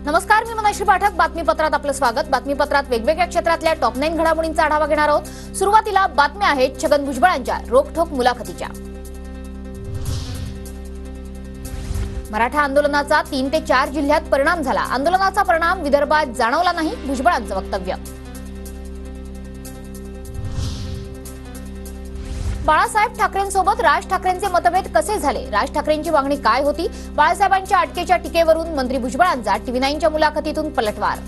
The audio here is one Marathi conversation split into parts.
नमस्कार, मी मनश्री पाठक. बातमीपत्रात आपलं स्वागत. बातमीपत्रात वेगवेगळ्या क्षेत्रातल्या टॉप 9 घडामोडींचा आढावा घेणार आहोत. सुरुवातीला बातम्या आहेत छगन भुजबळांच्या रोखठोक मुलाखतीच्या. मराठा आंदोलनाचा 3 ते 4 जिल्ह्यात परिणाम झाला. आंदोलनाचा परिणाम विदर्भात जाणवला नाही, भुजबळांचं वक्तव्य. बाळासाहेब ठाकरेंसोबत राज ठाकरेंचे मतभेद कसे झाले? राज ठाकरेंची मागणी काय होती? बाळासाहेबांच्या अटकेच्या टीकेवरून मंत्री भुजबळांचा TV9च्या मुलाखतीतून पलटवार.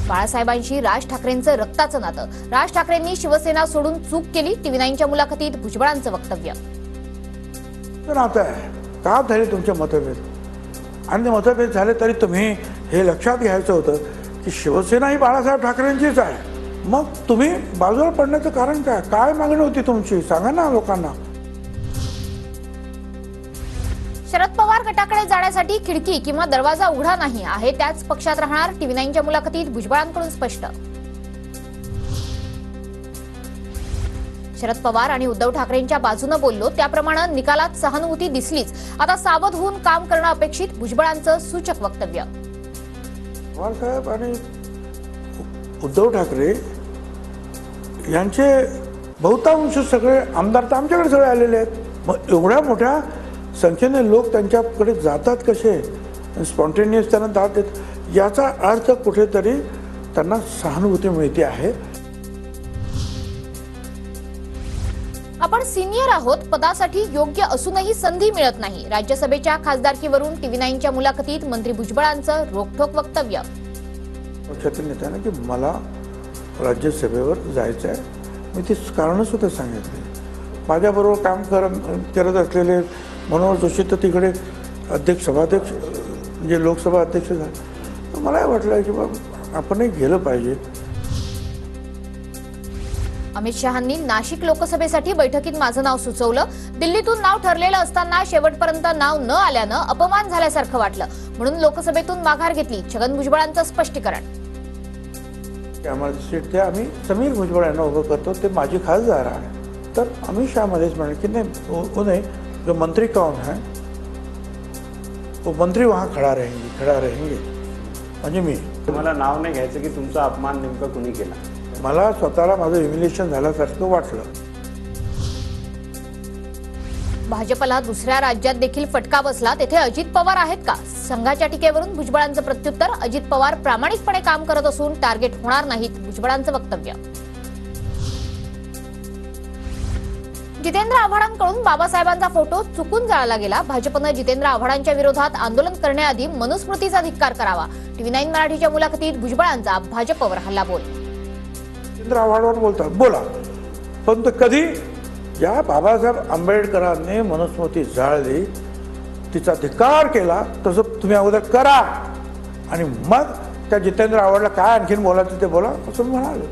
बाळासाहेबांशी राज ठाकरेंचं रक्ताचं नातं. राज ठाकरेंनी शिवसेना सोडून चूक केली. TV9च्या मुलाखतीत भुजबळांचं वक्तव्य. नातं आहे का झाले तुमचे मतभेद? आणि मतभेद झाले तरी तुम्ही हे लक्षात घ्यायचं होतं की शिवसेना ही बाळासाहेब ठाकरेंचीच आहे. मग तुम्ही बाजूला पडण्याचं कारण काय? काय मागणी होती तुमची? सांगा ना लोकांना. शरद पवार गटाकडे जाण्यासाठी खिडकी किंवा दरवाजा उघडा नाही आहे, त्याच पक्षात राहणार. TV9च्या मुलाखतीत भुजबळांकडून स्पष्ट. शरद पवार आणि उद्धव ठाकरेंच्या बाजूने बोललो, त्याप्रमाणे निकालात सहानुभूती दिसलीच. आता सावध होऊन काम करणं अपेक्षित, भुजबळांचं सूचक वक्तव्य. पवार साहेब आणि उद्धव ठाकरे यांचे बहुतांश सगळे आमदार तर आमच्याकडे सगळे आलेले आहेत. मग एवढ्या मोठ्या संख्येने लोक त्यांच्याकडे जातात कसे? स्पॉन्टेनियस त्यांना दाद देत, याचा अर्थ कुठेतरी त्यांना सहानुभूती मिळते आहे. आपण सिनियर आहोत, पदासाठी योग्य असूनही संधी मिळत नाही. राज्यसभेच्या खासदारकीवरून TV9च्या मुलाखतीत मंत्री भुजबळांचं रोखठोक वक्तव्य. पक्षातील नेत्यांना की मला राज्यसभेवर जायचं आहे. मी ती कारणं सुद्धा सांगितली. माझ्याबरोबर काम करत असलेले मनोहर जोशी तर तिकडे सभाध्यक्ष म्हणजे लोकसभा अध्यक्ष झाले. मलाही वाटलं की बाबा आपणही गेलं पाहिजे. अमित शहांनी नाशिक लोकसभेसाठी बैठकीत माझं नाव सुचवलं. दिल्लीतून नाव ठरलेलं असताना शेवटपर्यंत नाव न आल्यानं अपमान झाल्यासारखं वाटलं, म्हणून लोकसभेतून माघार घेतली. छगन भुजबळांचं स्पष्टीकरण. आम्हाला सीट द्या, आम्ही समीर भुजबळ यांना उभं करतो, ते माझी खासदार आहे. तर अमित शहा मध्येच म्हणे की नहीं, जो मंत्री कौन है वो मंत्री वहाँ खड़ा रहेंगे. म्हणजे मी तुम्हाला नाव नाही घ्यायचं की तुमचा अपमान नेमका कुणी केला. मला स्वतःला माझं ह्युमिलेशन झाल्यासारखं वाटलं. भाजपला दुसऱ्या राज्यात देखील फटका बसला, तेथे अजित पवार आहेत का? संघाच्या टीकेवरून भुजबळांचं प्रत्युत्तर. अजित पवार प्रामाणिकपणे काम करत असून टार्गेट होणार नाहीत, भुजबळांचं वक्तव्य. जितेंद्र आव्हाडांकडून बाबासाहेबांचा फोटो चुकून जाळला गेला. भाजपनं जितेंद्र आव्हाडांच्या विरोधात आंदोलन करण्याआधी मनुस्मृतीचा धिक्कार करावा. TV9 मराठीच्या मुलाखतीत भुजबळांचा भाजपवर हल्लाबोल. जितेंद्र आव्हाडांवर बोलतात बोला, पण कधी ज्या बाबासाहेब आंबेडकरांनी मनुस्मृती जाळली, तिचा धिक्कार केला, तसं तुम्ही अगोदर करा आणि मग त्या जितेंद्र आव्हाडला काय आणखीन बोलायचं ते बोला, असं म्हणाले.